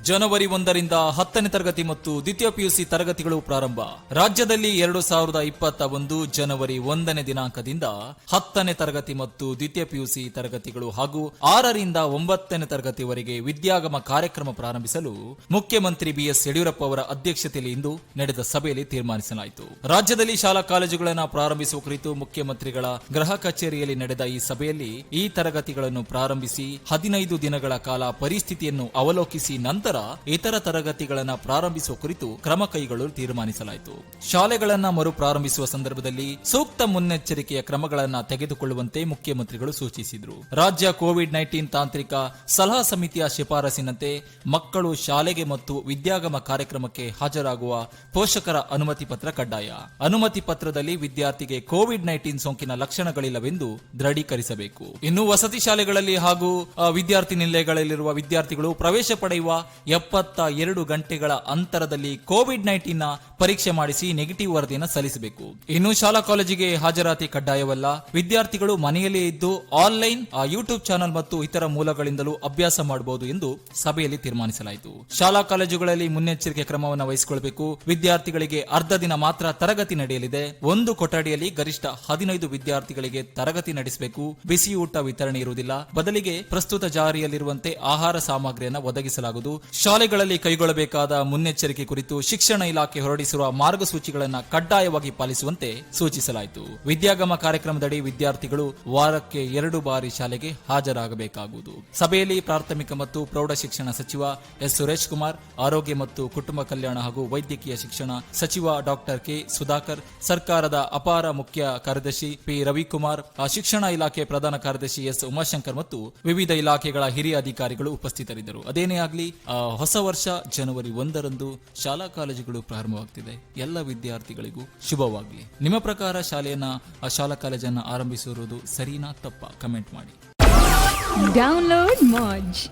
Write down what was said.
ಜನವರಿ 1ರಿಂದ 10ನೇ ತರಗತಿ ಮತ್ತು ದ್ವಿತೀಯ ಪಿಯುಸಿ ತರಗತಿಗಳು ಪ್ರಾರಂಭ. ರಾಜ್ಯದಲ್ಲಿ 2021 ಜನವರಿ 1ನೇ ದಿನಾಂಕದಿಂದ 10ನೇ ತರಗತಿ ಮತ್ತು ದ್ವಿತೀಯ ಪಿಯುಸಿ ತರಗತಿಗಳು ಹಾಗೂ 6ರಿಂದ 9ನೇ ತರಗತಿವರೆಗೆ ವಿದ್ಯಾಗಮ ಕಾರ್ಯಕ್ರಮ ಪ್ರಾರಂಭಿಸಲು ಮುಖ್ಯಮಂತ್ರಿ ಬಿಎಸ್ ಯಡಿಯೂರಪ್ಪ ಅವರ ಅಧ್ಯಕ್ಷತೆಯಲ್ಲಿ ಇಂದು ನಡೆದ ಸಭೆಯಲ್ಲಿ ತೀರ್ಮಾನಿಸಲಾಯಿತು. ರಾಜ್ಯದಲ್ಲಿ ಶಾಲಾ ಕಾಲೇಜುಗಳನ್ನು ಪ್ರಾರಂಭಿಸುವ ಕುರಿತು ಮುಖ್ಯಮಂತ್ರಿಗಳ ಗೃಹ ಕಚೇರಿಯಲ್ಲಿ ನಡೆದ ಈ ಸಭೆಯಲ್ಲಿ ಈ ತರಗತಿಗಳನ್ನು ಪ್ರಾರಂಭಿಸಿ 15 ದಿನಗಳ ಕಾಲ ಪರಿಸ್ಥಿತಿಯನ್ನು ಅವಲೋಕಿಸಿ ನಂತರ ಇತರ ತರಗತಿಗಳನ್ನು ಪ್ರಾರಂಭಿಸುವ ಕುರಿತು ಕ್ರಮ ಕೈಗೊಳ್ಳಲು ತೀರ್ಮಾನಿಸಲಾಯಿತು. ಶಾಲೆಗಳನ್ನು ಮರು ಪ್ರಾರಂಭಿಸುವ ಸಂದರ್ಭದಲ್ಲಿ ಸೂಕ್ತ ಮುನ್ನೆಚ್ಚರಿಕೆಯ ಕ್ರಮಗಳನ್ನು ತೆಗೆದುಕೊಳ್ಳುವಂತೆ ಮುಖ್ಯಮಂತ್ರಿಗಳು ಸೂಚಿಸಿದರು. ರಾಜ್ಯ ಕೋವಿಡ್-19 ತಾಂತ್ರಿಕ ಸಲಹಾ ಸಮಿತಿಯ ಶಿಫಾರಸಿನಂತೆ ಮಕ್ಕಳು ಶಾಲೆಗೆ ಮತ್ತು ವಿದ್ಯಾಗಮ ಕಾರ್ಯಕ್ರಮಕ್ಕೆ ಹಾಜರಾಗುವ ಪೋಷಕರ ಅನುಮತಿ ಪತ್ರ ಕಡ್ಡಾಯ. ಅನುಮತಿ ಪತ್ರದಲ್ಲಿ ವಿದ್ಯಾರ್ಥಿಗೆ ಕೋವಿಡ್-19 ಸೋಂಕಿನ ಲಕ್ಷಣಗಳಿಲ್ಲವೆಂದು ದೃಢೀಕರಿಸಬೇಕು. ಇನ್ನು ವಸತಿ ಶಾಲೆಗಳಲ್ಲಿ ಹಾಗೂ ವಿದ್ಯಾರ್ಥಿ ನಿಲಯಗಳಲ್ಲಿರುವ ವಿದ್ಯಾರ್ಥಿಗಳು ಪ್ರವೇಶ ಪಡೆಯುವ 72 ಗಂಟೆಗಳ ಅಂತರದಲ್ಲಿ ಕೋವಿಡ್-19 ಪರೀಕ್ಷೆ ಮಾಡಿಸಿ ನೆಗೆಟಿವ್ ವರದಿಯನ್ನು ಸಲ್ಲಿಸಬೇಕು. ಇನ್ನು ಶಾಲಾ ಕಾಲೇಜಿಗೆ ಹಾಜರಾತಿ ಕಡ್ಡಾಯವಲ್ಲ. ವಿದ್ಯಾರ್ಥಿಗಳು ಮನೆಯಲ್ಲೇ ಇದ್ದು ಆನ್ಲೈನ್ ಯೂಟ್ಯೂಬ್ ಚಾನೆಲ್ ಮತ್ತು ಇತರ ಮೂಲಗಳಿಂದಲೂ ಅಭ್ಯಾಸ ಮಾಡಬಹುದು ಎಂದು ಸಭೆಯಲ್ಲಿ ತೀರ್ಮಾನಿಸಲಾಯಿತು. ಶಾಲಾ ಕಾಲೇಜುಗಳಲ್ಲಿ ಮುನ್ನೆಚ್ಚರಿಕೆ ಕ್ರಮವನ್ನು ವಹಿಸಿಕೊಳ್ಳಬೇಕು. ವಿದ್ಯಾರ್ಥಿಗಳಿಗೆ ಅರ್ಧ ದಿನ ಮಾತ್ರ ತರಗತಿ ನಡೆಯಲಿದೆ. ಒಂದು ಕೊಠಡಿಯಲ್ಲಿ ಗರಿಷ್ಠ 15 ವಿದ್ಯಾರ್ಥಿಗಳಿಗೆ ತರಗತಿ ನಡೆಸಬೇಕು. ಬಿಸಿಯೂಟ ವಿತರಣೆ ಇರುವುದಿಲ್ಲ. ಬದಲಿಗೆ ಪ್ರಸ್ತುತ ಜಾರಿಯಲ್ಲಿರುವಂತೆ ಆಹಾರ ಸಾಮಗ್ರಿಯನ್ನು ಒದಗಿಸಲಾಗುವುದು. ಶಾಲೆಗಳಲ್ಲಿ ಕೈಗೊಳ್ಳಬೇಕಾದ ಮುನ್ನೆಚ್ಚರಿಕೆ ಕುರಿತು ಶಿಕ್ಷಣ ಇಲಾಖೆ ಹೊರಡಿಸಿರುವ ಮಾರ್ಗಸೂಚಿಗಳನ್ನು ಕಡ್ಡಾಯವಾಗಿ ಪಾಲಿಸುವಂತೆ ಸೂಚಿಸಲಾಯಿತು. ವಿದ್ಯಾಗಮ ಕಾರ್ಯಕ್ರಮದಡಿ ವಿದ್ಯಾರ್ಥಿಗಳು ವಾರಕ್ಕೆ 2 ಬಾರಿ ಶಾಲೆಗೆ ಹಾಜರಾಗಬೇಕಾಗುವುದು. ಸಭೆಯಲ್ಲಿ ಪ್ರಾಥಮಿಕ ಮತ್ತು ಪ್ರೌಢ ಶಿಕ್ಷಣ ಸಚಿವ ಎಸ್ ಸುರೇಶ್ ಕುಮಾರ್, ಆರೋಗ್ಯ ಮತ್ತು ಕುಟುಂಬ ಕಲ್ಯಾಣ ಹಾಗೂ ವೈದ್ಯಕೀಯ ಶಿಕ್ಷಣ ಸಚಿವ ಡಾಕ್ಟರ್ ಕೆ ಸುಧಾಕರ್, ಸರ್ಕಾರದ ಅಪಾರ ಮುಖ್ಯ ಕಾರ್ಯದರ್ಶಿ ಪಿ ರವಿಕುಮಾರ್, ಶಿಕ್ಷಣ ಇಲಾಖೆ ಪ್ರಧಾನ ಕಾರ್ಯದರ್ಶಿ ಎಸ್ ಉಮಾಶಂಕರ್ ಮತ್ತು ವಿವಿಧ ಇಲಾಖೆಗಳ ಹಿರಿಯ ಅಧಿಕಾರಿಗಳು ಉಪಸ್ಥಿತರಿದ್ದರು. ಅದೇನೇ ಆಗಲಿ, ಹೊಸ ವರ್ಷ ಜನವರಿ 1ರಂದು ಶಾಲಾ ಕಾಲೇಜುಗಳು ಪ್ರಾರಂಭವಾಗ್ತಿದೆ. ಎಲ್ಲ ವಿದ್ಯಾರ್ಥಿಗಳಿಗೂ ಶುಭವಾಗಲಿ. ನಿಮ್ಮ ಪ್ರಕಾರ ಶಾಲಾ ಕಾಲೇಜನ್ನು ಆರಂಭಿಸಿರುವುದು ಸರಿನಾ ತಪ್ಪಾ? ಕಮೆಂಟ್ ಮಾಡಿ. ಡೌನ್ಲೋಡ್ ಮೋಜ್.